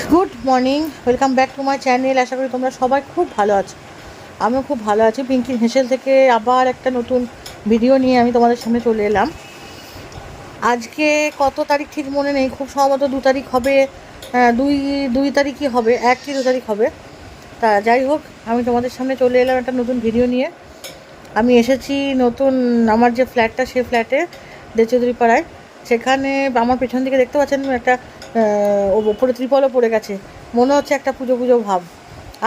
Good morning, welcome back to my channel. আশা করি তোমরা সবাই খুব ভালো আছো। আমিও খুব ভালো আছি। পিঙ্কির হেসেল থেকে আবার একটা নতুন ভিডিও নিয়ে আমি তোমাদের সামনে চলে এলাম। আজকে কত তারিখ ঠিক মনে নেই, খুব সম্ভবত 2 তারিখ হবে। দুই দুই তারিখই হবে, 1 কি 2 তারিখ হবে। তা যাই হোক, আমি তোমাদের সামনে চলে এলাম একটা নতুন ভিডিও নিয়ে। আমি এসেছি নতুন আমার যে ফ্ল্যাটটা, সেই ফ্ল্যাটে দেচৌধুরী পাড়ায়। সেখানে আমার পেছন দিকে দেখতে পাচ্ছেন একটা ওপরে ত্রিপলও পড়ে গেছে। মনে হচ্ছে একটা পুজো পুজো ভাব।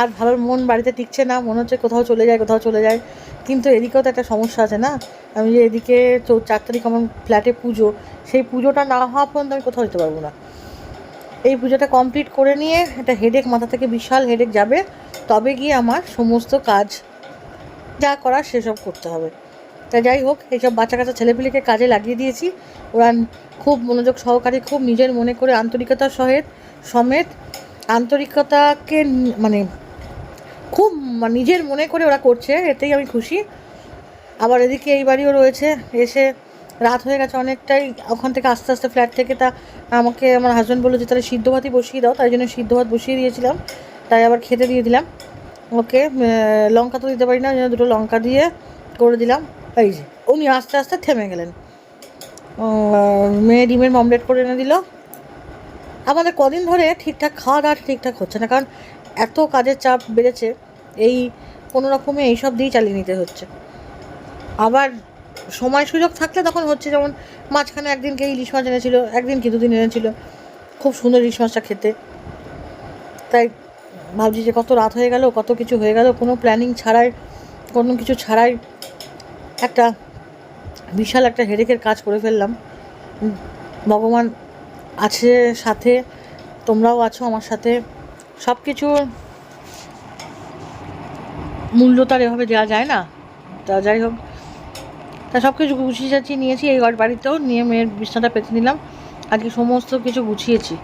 আর ভালো মন বাড়িতে টিকছে না, মনে হচ্ছে কোথাও চলে যায় কোথাও চলে যায়। কিন্তু এদিকেও তো একটা সমস্যা আছে না। আমি যে এদিকে 4 তারিখ আমার ফ্ল্যাটে পুজো, সেই পুজোটা না হওয়া পর্যন্ত আমি কোথাও যেতে পারবো না। এই পুজোটা কমপ্লিট করে নিয়ে একটা হেডেক, মাথা থেকে বিশাল হেডেক যাবে, তবে গিয়ে আমার সমস্ত কাজ যা করার সেসব করতে হবে। তা যাই হোক, এইসব বাচ্চা কাচ্চা ছেলেপিলেকে কাজে লাগিয়ে দিয়েছি। ওরা খুব মনোযোগ সহকারে, খুব নিজের মনে করে, আন্তরিকতার সমেত আন্তরিকতাকে মানে খুব নিজের মনে করে ওরা করছে, এতেই আমি খুশি। আবার এদিকে এই বাড়িও রয়েছে। এসে রাত হয়ে গেছে অনেকটাই, ওখান থেকে আস্তে আস্তে ফ্ল্যাট থেকে তা আমাকে আমার হাজব্যান্ড বললো যে তাহলে সিদ্ধ ভাতই বসিয়ে দাও, তাই জন্য সিদ্ধ ভাত বসিয়ে দিয়েছিলাম। তাই আবার খেতে দিয়ে দিলাম ওকে। লঙ্কা তো দিতে পারি না, দুটো লঙ্কা দিয়ে করে দিলাম। এই যে উনি আস্তে আস্তে থেমে গেলেন। মেয়ে ডিমের অমলেট করে এনে দিল। আমাদের কদিন ধরে ঠিকঠাক খাওয়া দাওয়া ঠিকঠাক হচ্ছে না, কারণ এত কাজের চাপ বেড়েছে। এই কোনো রকমে এইসব দিয়েই চালিয়ে নিতে হচ্ছে। আবার সময় সুযোগ থাকলে তখন হচ্ছে, যেমন মাঝখানে একদিনকে ইলিশ মাছ এনেছিল, একদিন কি 2 দিন এনেছিল, খুব সুন্দর ইলিশ মাছটা খেতে। তাই ভাবছি যে কত রাত হয়ে গেল, কত কিছু হয়ে গেল, কোনো প্ল্যানিং ছাড়াই, কোনো কিছু ছাড়াই একটা বিশাল একটা হেডেকের কাজ করে ফেললাম। ভগবান আছে সাথে, তোমরাও আছো আমার সাথে। সব কিছুর মূল্য তার এভাবে দেওয়া যায় না। তা যাই হোক, তা সব কিছু গুছিয়ে যাচ্ছিয়ে নিয়েছি। এই বাড়িতেও নিয়ে মেয়ের বিছানাটা পেতে নিলাম। আজকে সমস্ত কিছু গুছিয়েছি।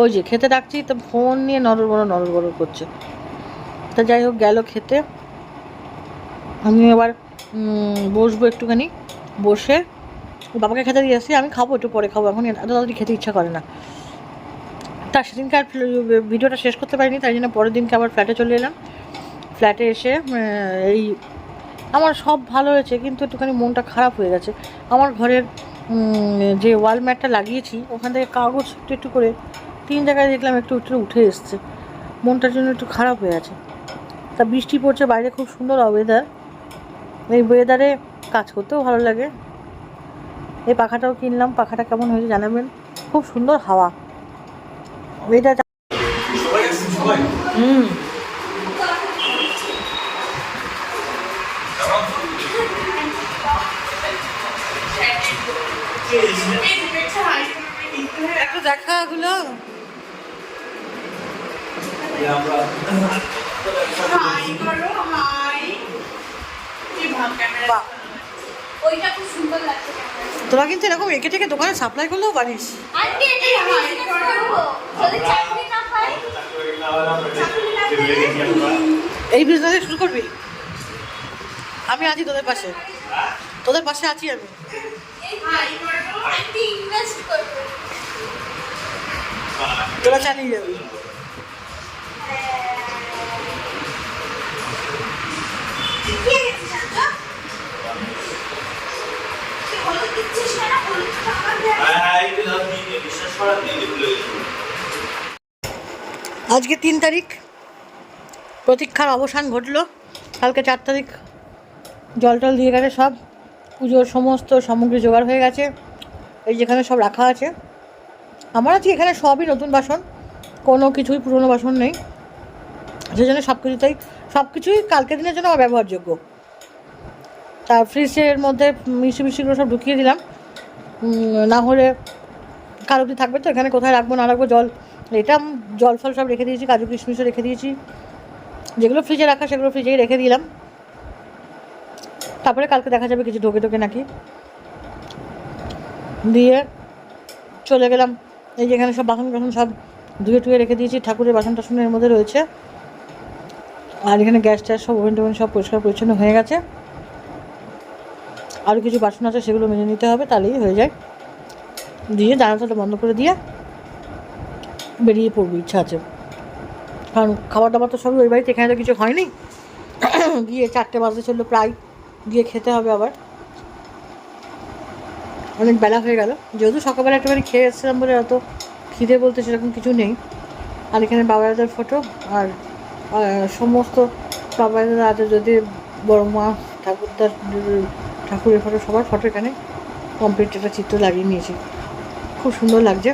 ওই যে খেতে ডাকছি তো ফোন নিয়ে নড়বড় করছে। তা যাই হোক, গেল খেতে। আমি এবার বসবো একটুখানি, বসে বাবাকে খেতে দিয়ে আসছি। আমি খাবো, একটু পরে খাবো, এখন এত তাড়াতাড়ি খেতে ইচ্ছা করে না। তার সেদিনকে আর ভিডিওটা শেষ করতে পারিনি, তাই জন্য পরের দিনকে আবার ফ্ল্যাটে চলে এলাম। ফ্ল্যাটে এসে এই আমার সব ভালো হয়েছে, কিন্তু একটুখানি মনটা খারাপ হয়ে গেছে। আমার ঘরের যে ওয়াল ম্যাটটা লাগিয়েছি, ওখান থেকে কাগজ একটু একটু করে 3 জায়গায় দেখলাম একটু একটু উঠে এসছে। মনটার জন্য একটু খারাপ হয়ে আছে। তা বৃষ্টি পড়ছে বাইরে, খুব সুন্দর ওয়েদার। এই ওয়েদারে কাজ করতেও ভালো লাগে। এই পাখাটাও কিনলাম, পাখাটা কেমন হয়েছে জানাবেন। খুব সুন্দর হাওয়া ওয়েদার। একটু দেখা এগুলো। তোরা কিন্তু এরকম এঁকে টেকে দোকানে সাপ্লাই করলেও পারিস। এই বিজনেসে শুরু করবি? আমি আছি তোদের পাশে, তোদের পাশে আছি আমি। তোরা চালিয়ে যাবি। আজকে 3 তারিখ, প্রতীক্ষার অবসান ঘটল। কালকে 4 তারিখ জল টল দিয়ে গেছে, সব পুজোর সমস্ত সামগ্রী জোগাড় হয়ে গেছে। এই যেখানে সব রাখা আছে, আমার আজকে এখানে সবই নতুন বাসন, কোনো কিছুই পুরনো বাসন নেই। সেই জন্য সব কিছুই কালকের দিনের জন্য আমার ব্যবহারযোগ্য। তা ফ্রিজের মধ্যে মিষ্টিগুলো সব ঢুকিয়ে দিলাম, না হলে কাল অবধি থাকবে তো। এখানে কোথায় রাখবো না রাখবো, জল ফল সব রেখে দিয়েছি, কাজু কিশমিশও রেখে দিয়েছি। যেগুলো ফ্রিজে রাখা সেগুলো ফ্রিজেই রেখে দিলাম। তারপরে কালকে দেখা যাবে কিছু ঢোকে নাকি। দিয়ে চলে গেলাম। এই যে এখানে সব বাসন সব ধুয়ে রেখে দিয়েছি, ঠাকুরের বাসন টাসনের মধ্যে রয়েছে। আর এখানে গ্যাস ট্যাস সব ওভেন টোভেন সব পরিষ্কার পরিচ্ছন্ন হয়ে গেছে। আরও কিছু বাসন আছে, সেগুলো মেজে নিতে হবে, তাহলেই হয়ে যায়। দিয়ে জানালাটা বন্ধ করে দিয়ে বেরিয়ে পড়বো, ইচ্ছা আছে। কারণ খাবার দাবার তো সবই ওই বাড়িতে, এখানে তো কিছু হয়নি। গিয়ে 4টে বাজতে চললো প্রায়, গিয়ে খেতে হবে আবার, অনেক বেলা হয়ে গেল। যেহেতু সকালবেলা একটুখানি খেয়ে এসেছিলাম বলে অত খিদে বলতে সেরকম কিছু নেই। আর এখানে বাবা দাদার ফটো আর সমস্ত বাবা দাদা আছে, যদি বড় মা ঠাকুরদার ঠাকুরের ফটো, সবার ফটো এখানে কমপ্লিট একটা চিত্র লাগিয়ে নিয়েছি। খুব সুন্দর লাগছে,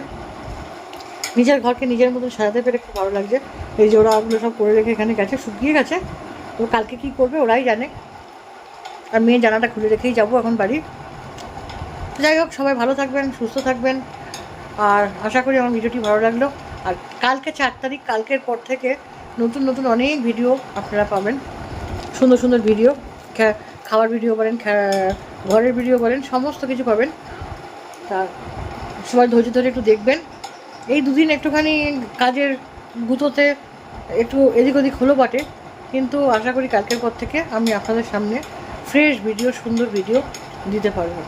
নিজের ঘরকে নিজের মতন সাজাতে পেরে খুব ভালো লাগছে। এই যে ওরা ওগুলো সব করে রেখে এখানে গেছে, শুকিয়ে গেছে, তো কালকে কী করবে ওরাই জানে। আর মেয়ে জানাটা খুলে রেখেই যাবো এখন বাড়ি। যাই হোক, সবাই ভালো থাকবেন, সুস্থ থাকবেন, আর আশা করি আমার ভিডিওটি ভালো লাগলো। আর কালকে 4 তারিখ, কালকের পর থেকে নতুন নতুন অনেক ভিডিও আপনারা পাবেন, সুন্দর সুন্দর ভিডিও, খাওয়ার ভিডিও বলেন, ঘরের ভিডিও বলেন, সমস্ত কিছু পাবেন। তা সবাই ধৈর্য ধরে একটু দেখবেন। এই দুদিন একটুখানি কাজের গুঁতোতে একটু এদিক ওদিক হলো বটে, কিন্তু আশা করি কালকের পর থেকে আমি আপনাদের সামনে ফ্রেশ ভিডিও, সুন্দর ভিডিও দিতে পারবো।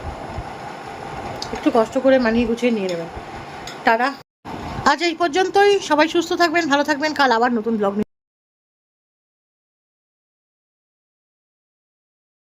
একটু কষ্ট করে মানিয়ে গুছিয়ে নিয়ে নেবেন। তারা আজ এই পর্যন্তই। সবাই সুস্থ থাকবেন, ভালো থাকবেন। কাল আবার নতুন ব্লগ